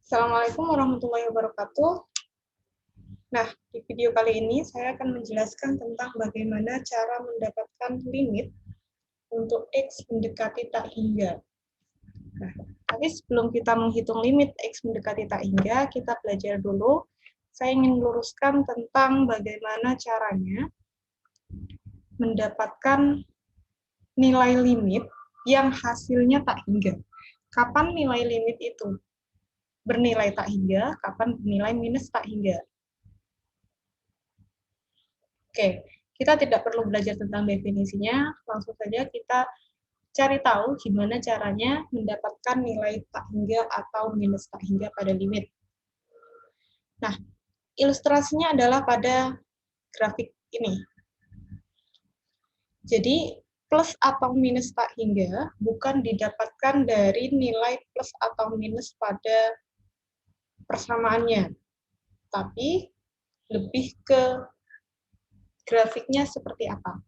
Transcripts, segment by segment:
Assalamualaikum warahmatullahi wabarakatuh. Nah, di video kali ini saya akan menjelaskan tentang bagaimana cara mendapatkan limit untuk X mendekati tak hingga. Nah, tapi sebelum kita menghitung limit X mendekati tak hingga, kita belajar dulu. Saya ingin meluruskan tentang bagaimana caranya mendapatkan nilai limit yang hasilnya tak hingga. Kapan nilai limit itu bernilai tak hingga, kapan bernilai minus tak hingga. Oke, kita tidak perlu belajar tentang definisinya, langsung saja kita cari tahu gimana caranya mendapatkan nilai tak hingga atau minus tak hingga pada limit. Nah, ilustrasinya adalah pada grafik ini. Jadi, plus atau minus tak hingga bukan didapatkan dari nilai plus atau minus pada persamaannya, tapi lebih ke grafiknya seperti apa.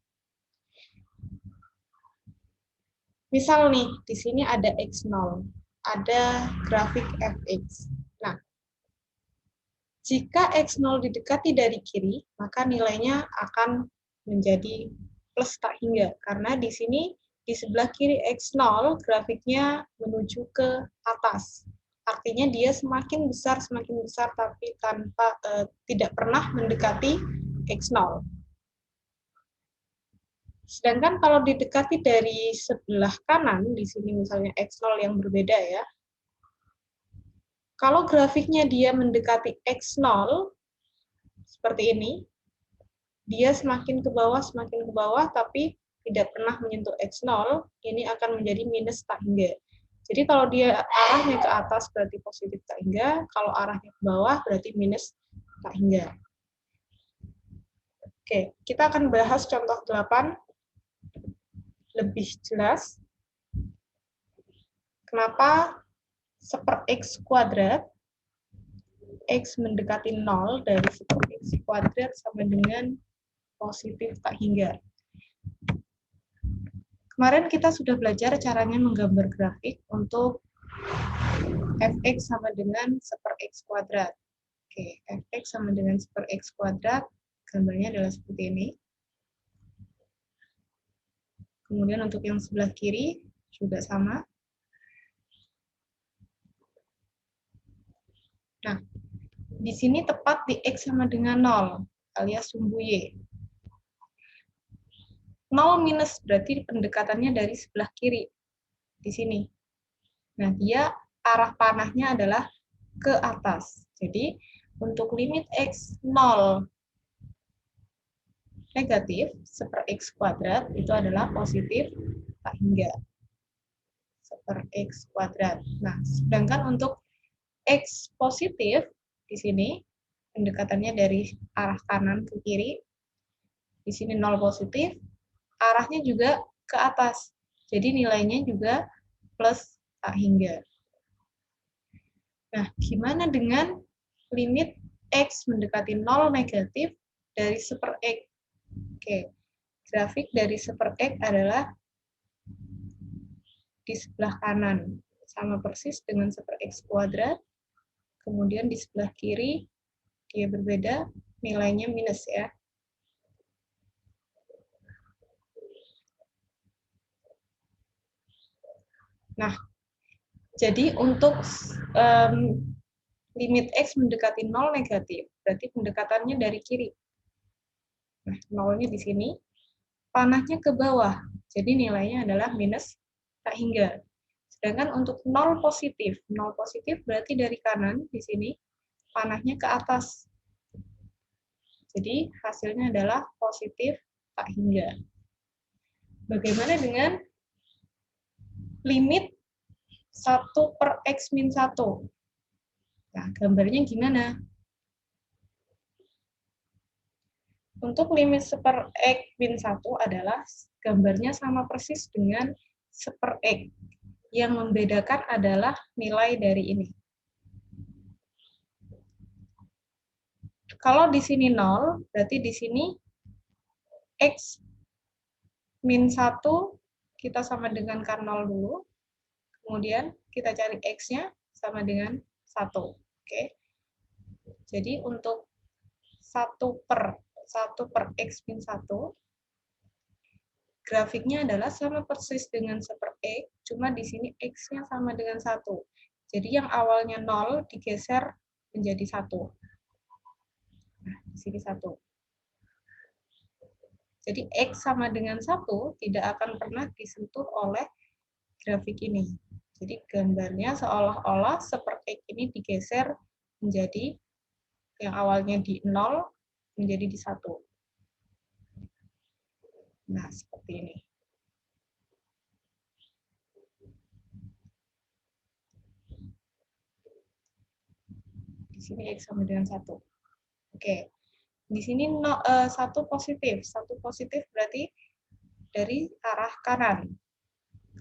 Misal nih, di sini ada X0, ada grafik fx. Nah, jika X0 didekati dari kiri, maka nilainya akan menjadi plus tak hingga. Karena di sini, di sebelah kiri X0, grafiknya menuju ke atas. Artinya dia semakin besar, tapi tidak pernah mendekati X0. Sedangkan kalau didekati dari sebelah kanan, di sini misalnya X0 yang berbeda ya, kalau grafiknya dia mendekati X0, seperti ini, dia semakin ke bawah, tapi tidak pernah menyentuh X0, ini akan menjadi minus tak hingga. Jadi kalau dia arahnya ke atas berarti positif tak hingga, kalau arahnya ke bawah berarti minus tak hingga. Oke, kita akan bahas contoh 8 lebih jelas. Kenapa 1/x kuadrat, X mendekati 0 dari 1/x kuadrat sama dengan positif tak hingga. Kemarin kita sudah belajar caranya menggambar grafik untuk fx sama dengan 1/x kuadrat. Oke, fx sama dengan 1/x kuadrat, gambarnya adalah seperti ini. Kemudian untuk yang sebelah kiri juga sama. Nah, di sini tepat di X sama dengan 0, alias sumbu Y. 0 minus berarti pendekatannya dari sebelah kiri, di sini. Nah, dia arah panahnya adalah ke atas. Jadi, untuk limit X 0 negatif, 1/x kuadrat, itu adalah positif tak hingga. 1/x kuadrat. Nah, sedangkan untuk X positif, di sini, pendekatannya dari arah kanan ke kiri, di sini 0 positif, arahnya juga ke atas. Jadi nilainya juga plus tak hingga. Nah, gimana dengan limit X mendekati 0 negatif dari 1/x? Oke, grafik dari 1/x adalah di sebelah kanan. Sama persis dengan 1/x kuadrat. Kemudian di sebelah kiri, dia berbeda, nilainya minus ya. Nah, jadi untuk limit X mendekati 0 negatif, berarti pendekatannya dari kiri. Nah, 0-nya di sini, panahnya ke bawah, jadi nilainya adalah minus tak hingga. Sedangkan untuk 0 positif berarti dari kanan di sini, panahnya ke atas. Jadi hasilnya adalah positif tak hingga. Bagaimana dengan limit 1/x min 1? Nah, gambarnya gimana? Untuk limit 1/x min 1 adalah gambarnya sama persis dengan 1/x. Yang membedakan adalah nilai dari ini. Kalau di sini 0, berarti di sini X min 1 kita sama dengan kan 0 dulu. Kemudian kita cari X-nya sama dengan 1. Oke. Jadi untuk 1 per X min 1, grafiknya adalah sama persis dengan 1 per X, cuma di sini X-nya sama dengan 1. Jadi yang awalnya 0 digeser menjadi 1. Nah, di sini 1. Jadi X sama dengan 1 tidak akan pernah disentuh oleh grafik ini. Jadi gambarnya seolah-olah 1 per X ini digeser menjadi yang awalnya di 0 menjadi di 1. Nah, seperti ini. Di sini X sama dengan 1. Oke. Di sini 1 positif. 1 positif berarti dari arah kanan.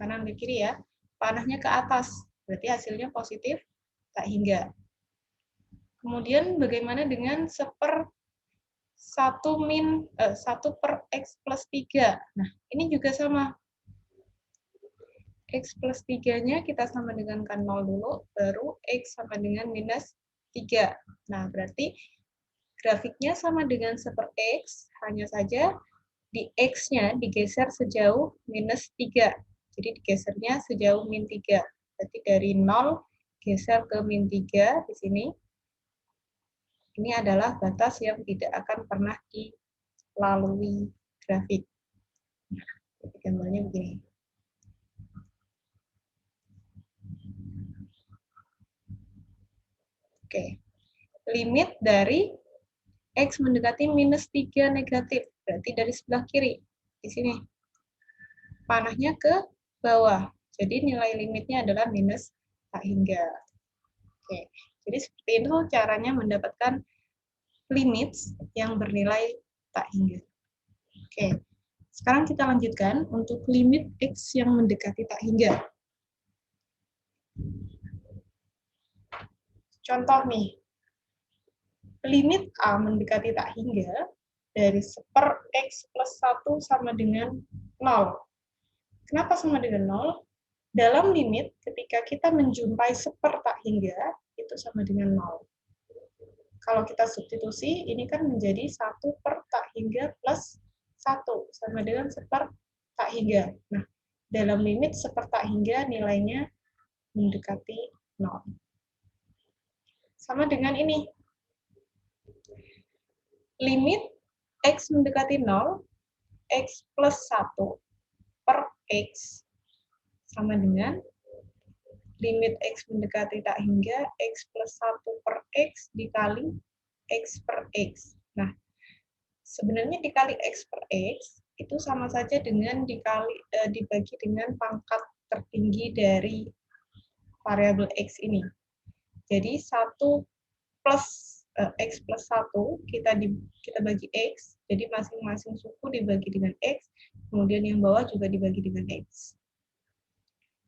Kanan ke kiri ya. Panahnya ke atas. Berarti hasilnya positif tak hingga. Kemudian bagaimana dengan 1 per X plus 3. Nah, ini juga sama. X plus 3-nya kita sama dengan kan 0 dulu, baru X sama dengan minus 3. Nah, berarti grafiknya sama dengan 1 per X, hanya saja di X-nya digeser sejauh minus 3. Jadi digesernya sejauh min 3. Berarti dari 0 geser ke min 3 di sini. Ini adalah batas yang tidak akan pernah dilalui grafik. Nah, gambarnya begini. Oke. Limit dari X mendekati minus 3 negatif. Berarti dari sebelah kiri. Di sini. Panahnya ke bawah. Jadi nilai limitnya adalah minus tak hingga. Oke. Jadi seperti itu caranya mendapatkan limit yang bernilai tak hingga. Oke. Sekarang kita lanjutkan untuk limit X yang mendekati tak hingga. Contoh nih. Limit A mendekati tak hingga dari 1 per X plus 1 sama dengan 0. Kenapa sama dengan 0? Dalam limit, ketika kita menjumpai 1 per tak hingga, itu sama dengan 0. Kalau kita substitusi, ini kan menjadi 1 per tak hingga plus 1, sama dengan 1 per tak hingga. Nah, dalam limit 1 per tak hingga nilainya mendekati 0. Sama dengan ini. Limit X mendekati 0, X plus 1 per X sama dengan limit X mendekati tak hingga X plus 1 per X dikali X per X. Nah, sebenarnya dikali X per X itu sama saja dengan dibagi dengan pangkat tertinggi dari variabel X ini. Jadi 1 plus X plus 1 kita bagi X, jadi masing-masing suku dibagi dengan X, kemudian yang bawah juga dibagi dengan X.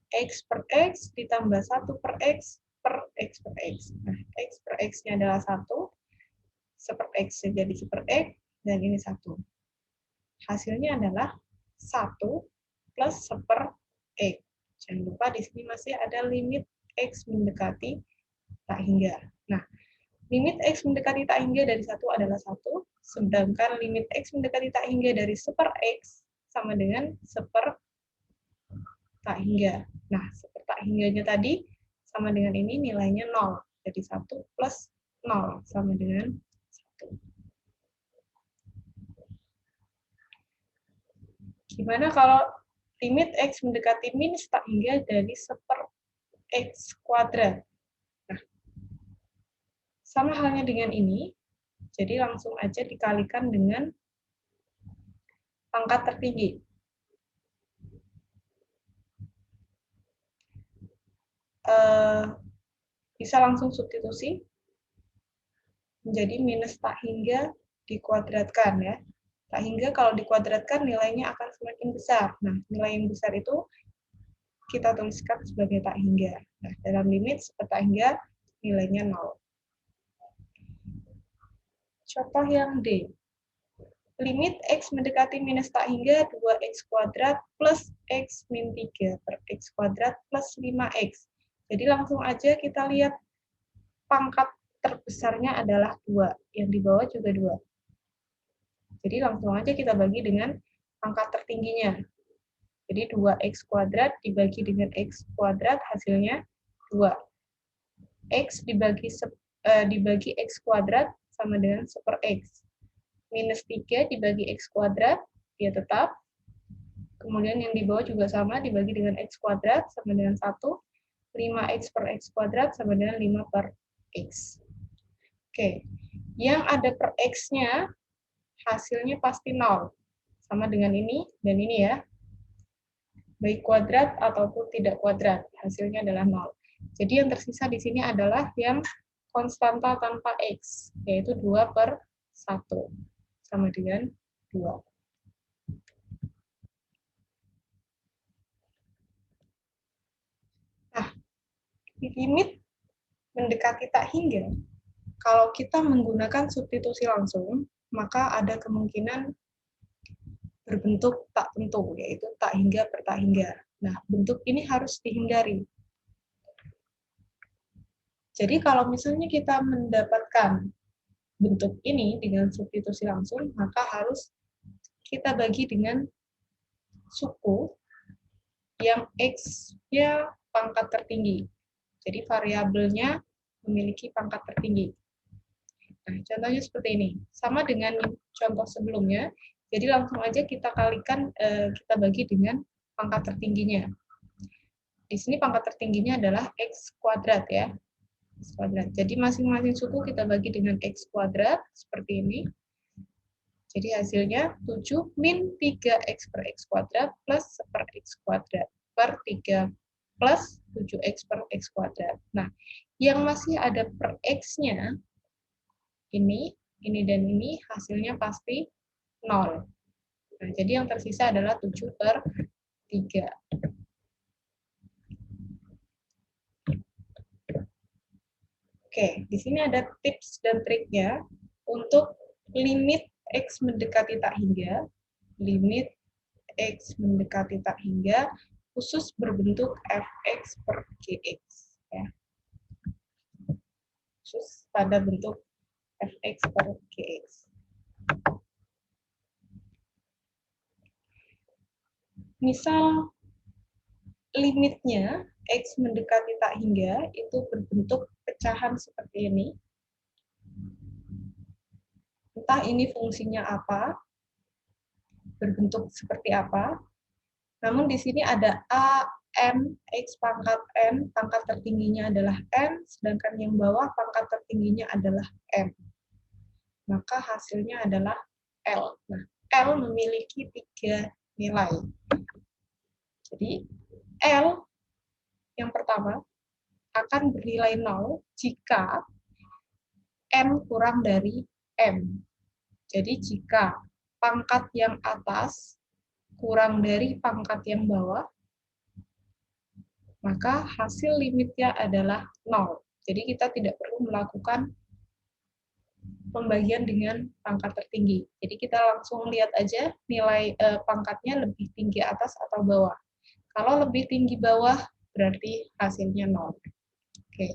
X per X ditambah 1 per X per X per X. Nah, X per X-nya adalah 1, 1 per X jadi 1 per X, dan ini 1. Hasilnya adalah 1 plus 1 per X. Jangan lupa di sini masih ada limit X mendekati tak hingga. Nah, limit X mendekati tak hingga dari 1 adalah 1, sedangkan limit X mendekati tak hingga dari 1 per X sama dengan 1 per tak hingga. Nah, 1 per tak hingganya tadi sama dengan ini nilainya 0. Jadi 1 plus 0 sama dengan 1. Gimana kalau limit X mendekati minus tak hingga dari 1 per X kuadrat? Nah, sama halnya dengan ini, jadi langsung aja dikalikan dengan pangkat tertinggi. Bisa langsung substitusi menjadi minus tak hingga dikuadratkan ya. Tak hingga kalau dikuadratkan nilainya akan semakin besar. Nah, nilai yang besar itu kita tuliskan sebagai tak hingga. Nah, dalam limit tak hingga nilainya 0. Contoh yang D. Limit X mendekati minus tak hingga 2X kuadrat plus X min 3 per X kuadrat plus 5X. Jadi langsung aja kita lihat pangkat terbesarnya adalah 2, yang di bawah juga 2. Jadi langsung aja kita bagi dengan pangkat tertingginya. Jadi 2x kuadrat dibagi dengan x kuadrat hasilnya 2. X dibagi x kuadrat sama dengan 1/x. Minus 3 dibagi x kuadrat, dia tetap. Kemudian yang di bawah juga sama, dibagi dengan x kuadrat sama dengan 1. 5x per x kuadrat sama dengan 5/x. Oke, yang ada per x-nya hasilnya pasti 0. Sama dengan ini dan ini ya. Baik kuadrat ataupun tidak kuadrat, hasilnya adalah 0. Jadi yang tersisa di sini adalah yang konstanta tanpa x, yaitu 2/1, sama dengan 2. Nah, limit mendekati tak hingga, kalau kita menggunakan substitusi langsung, maka ada kemungkinan berbentuk tak tentu, yaitu tak hingga per tak hingga. Nah, bentuk ini harus dihindari. Jadi kalau misalnya kita mendapatkan bentuk ini dengan substitusi langsung, maka harus kita bagi dengan suku yang X-nya pangkat tertinggi. Jadi variabelnya memiliki pangkat tertinggi. Nah, contohnya seperti ini. Sama dengan contoh sebelumnya, jadi langsung aja kita kalikan, kita bagi dengan pangkat tertingginya. Di sini pangkat tertingginya adalah X kuadrat ya. X kuadrat. Jadi masing-masing suku kita bagi dengan X kuadrat, seperti ini. Jadi hasilnya 7 min 3x per x kuadrat plus 1/x kuadrat per 3 plus 7x per x kuadrat. Nah, yang masih ada per x-nya, ini dan ini, hasilnya pasti 0. Nah, jadi yang tersisa adalah 7/3. Oke, di sini ada tips dan triknya untuk limit X mendekati tak hingga, limit X mendekati tak hingga, khusus berbentuk fx per gx. Ya. Khusus pada bentuk fx per gx. Misal limitnya X mendekati tak hingga itu berbentuk pecahan seperti ini. Entah ini fungsinya apa, berbentuk seperti apa. Namun di sini ada a, m, x pangkat n, pangkat tertingginya adalah n, sedangkan yang bawah pangkat tertingginya adalah m. Maka hasilnya adalah L. Nah, L memiliki 3 nilai. Jadi, L yang pertama akan bernilai 0 jika n kurang dari m. Jadi, jika pangkat yang atas kurang dari pangkat yang bawah, maka hasil limitnya adalah 0. Jadi, kita tidak perlu melakukan pembagian dengan pangkat tertinggi. Jadi kita langsung lihat aja nilai pangkatnya lebih tinggi atas atau bawah. Kalau lebih tinggi bawah berarti hasilnya 0. Oke.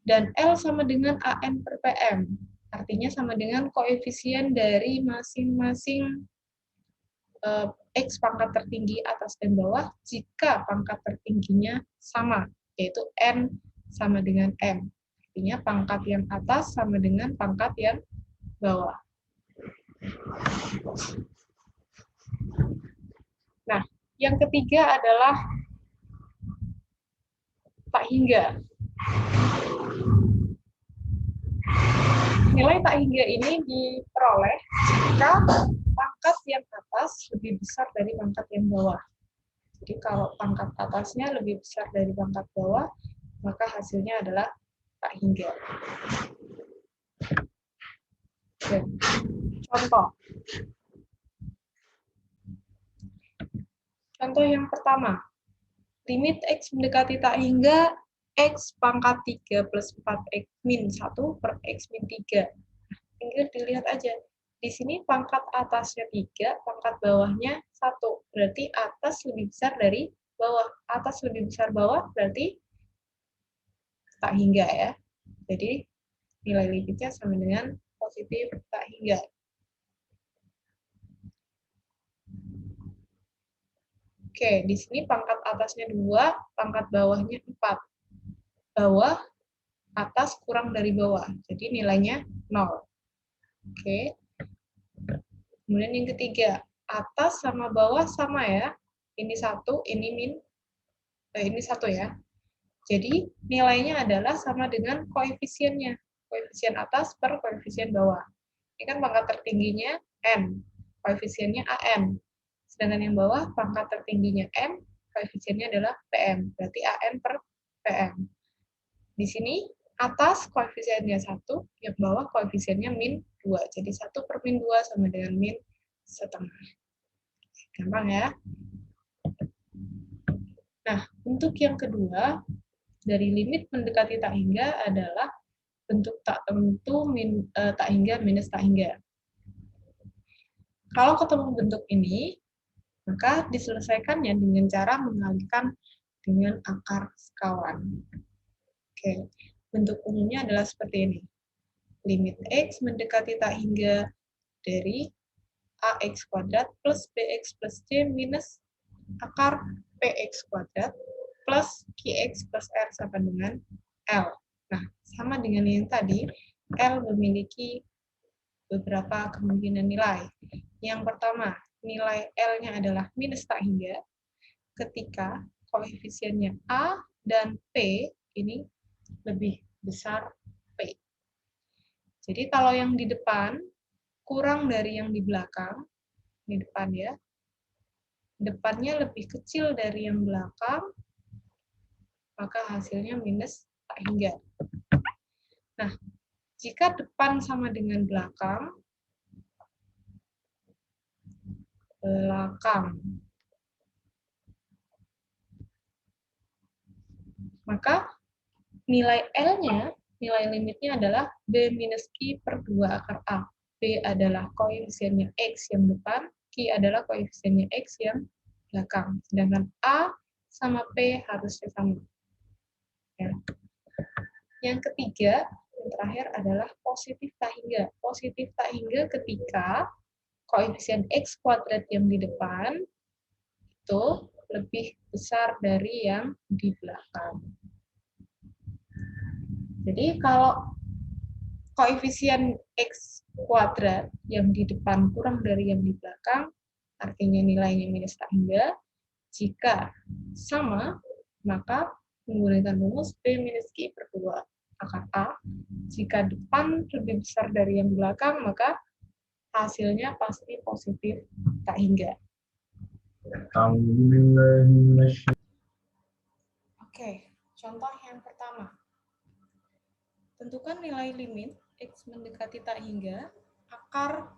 Dan L sama dengan AN per PM. Artinya sama dengan koefisien dari masing-masing X pangkat tertinggi atas dan bawah jika pangkat tertingginya sama, yaitu N sama dengan M. Artinya pangkat yang atas sama dengan pangkat yang bawah. Nah, yang ketiga adalah tak hingga. Nilai tak hingga ini diperoleh jika pangkat yang atas lebih besar dari pangkat yang bawah. Jadi kalau pangkat atasnya lebih besar dari pangkat bawah, maka hasilnya adalah tak hingga. Contoh. Contoh yang pertama. Limit X mendekati tak hingga X pangkat 3 plus 4X min 1 per X min 3. Tinggal dilihat aja. Di sini pangkat atasnya 3, pangkat bawahnya 1. Berarti atas lebih besar dari bawah. Atas lebih besar bawah berarti tak hingga ya. Jadi nilai limitnya sama dengan positif tak hingga. Oke, di sini pangkat atasnya 2, pangkat bawahnya 4. Bawah, atas kurang dari bawah. Jadi nilainya 0. Oke. Kemudian yang ketiga, atas sama bawah sama ya. Ini 1, ini ini 1 ya. Jadi nilainya adalah sama dengan koefisiennya. Koefisien atas per koefisien bawah. Ini kan pangkat tertingginya N. Koefisiennya AN. Sedangkan yang bawah, pangkat tertingginya M, koefisiennya adalah PM. Berarti AN per PM. Di sini, atas koefisiennya 1, yang bawah koefisiennya min 2. Jadi 1 per min 2 sama dengan min setengah. Gampang ya? Nah, untuk yang kedua, dari limit mendekati tak hingga adalah bentuk tak tentu tak hingga minus tak hingga. Kalau ketemu bentuk ini, maka diselesaikannya dengan cara mengalihkan dengan akar sekawan. Oke, bentuk umumnya adalah seperti ini. Limit X mendekati tak hingga dari AX kuadrat plus BX plus C minus akar PX kuadrat plus QX plus R sama dengan L. Nah, sama dengan yang tadi, L memiliki beberapa kemungkinan nilai. Yang pertama, nilai L-nya adalah minus tak hingga ketika koefisiennya A dan P ini lebih besar P. Jadi kalau yang di depan kurang dari yang di belakang, di depan ya, depannya lebih kecil dari yang belakang, maka hasilnya minus tak hingga. Nah, jika depan sama dengan belakang, maka nilai L-nya, nilai limitnya adalah B minus Q per 2 akar A. B adalah koefisiennya X yang depan, Q adalah koefisiennya X yang belakang. Sedangkan A sama P harusnya sama. Ya. Yang ketiga, yang terakhir adalah positif tak hingga. Positif tak hingga ketika koefisien X kuadrat yang di depan itu lebih besar dari yang di belakang. Jadi kalau koefisien X kuadrat yang di depan kurang dari yang di belakang, artinya nilainya minus tak hingga. Jika sama, maka menggunakan rumus B minus Q per 2 akar A. Jika depan lebih besar dari yang belakang, maka hasilnya pasti positif tak hingga. Oke, contoh yang pertama. Tentukan nilai limit X mendekati tak hingga akar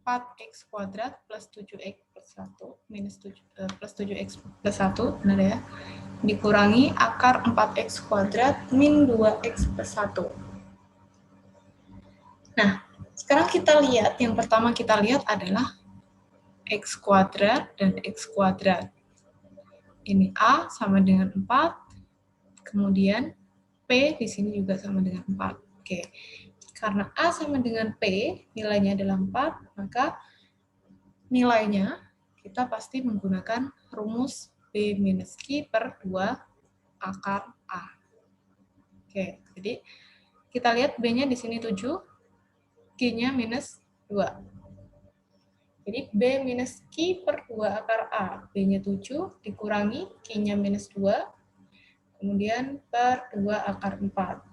4x kuadrat plus 7x plus 1 minus 7, plus 7x plus 1, benar ya, dikurangi akar 4x kuadrat min 2x plus 1. Nah, sekarang kita lihat, yang pertama kita lihat adalah x kuadrat dan x kuadrat. Ini A sama dengan 4, kemudian P di sini juga sama dengan 4. Oke. Karena A sama dengan P, nilainya adalah 4, maka nilainya kita pasti menggunakan rumus B minus Q per 2 akar A. Oke, jadi kita lihat B-nya di sini 7, Q-nya minus 2. Jadi B minus Q per 2 akar A, B-nya 7, dikurangi Q-nya minus 2, kemudian per 2 akar 4.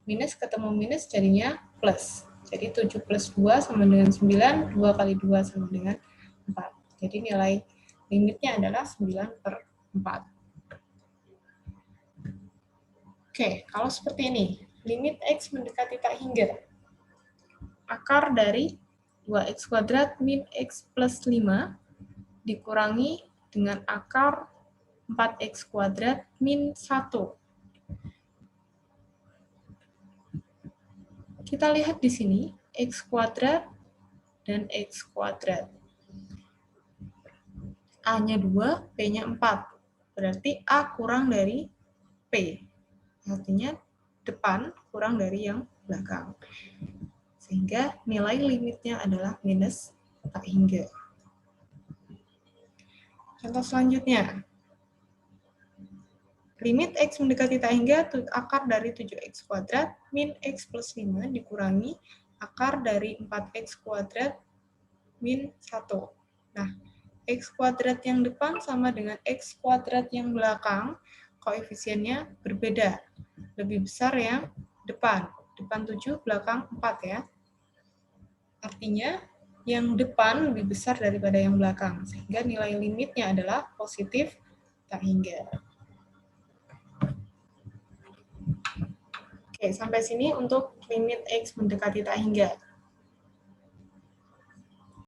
Minus ketemu minus jadinya plus. Jadi 7 plus 2 sama dengan 9, 2 kali 2 sama dengan 4. Jadi nilai limitnya adalah 9 per 4. Oke, kalau seperti ini, limit X mendekati tak hingga. Akar dari 2x kuadrat min X plus 5 dikurangi dengan akar 4x kuadrat min 1. Kita lihat di sini, X kuadrat dan X kuadrat. A-nya 2, P-nya 4. Berarti A kurang dari P. Artinya depan kurang dari yang belakang. Sehingga nilai limitnya adalah minus tak hingga. Contoh selanjutnya. Limit X mendekati tak hingga akar dari 7X kuadrat min X plus 5 dikurangi akar dari 4X kuadrat min 1. Nah, X kuadrat yang depan sama dengan X kuadrat yang belakang, koefisiennya berbeda. Lebih besar yang depan. Depan 7, belakang 4 ya. Artinya, yang depan lebih besar daripada yang belakang. Sehingga nilai limitnya adalah positif tak hingga. Oke, sampai sini untuk limit X mendekati tak hingga.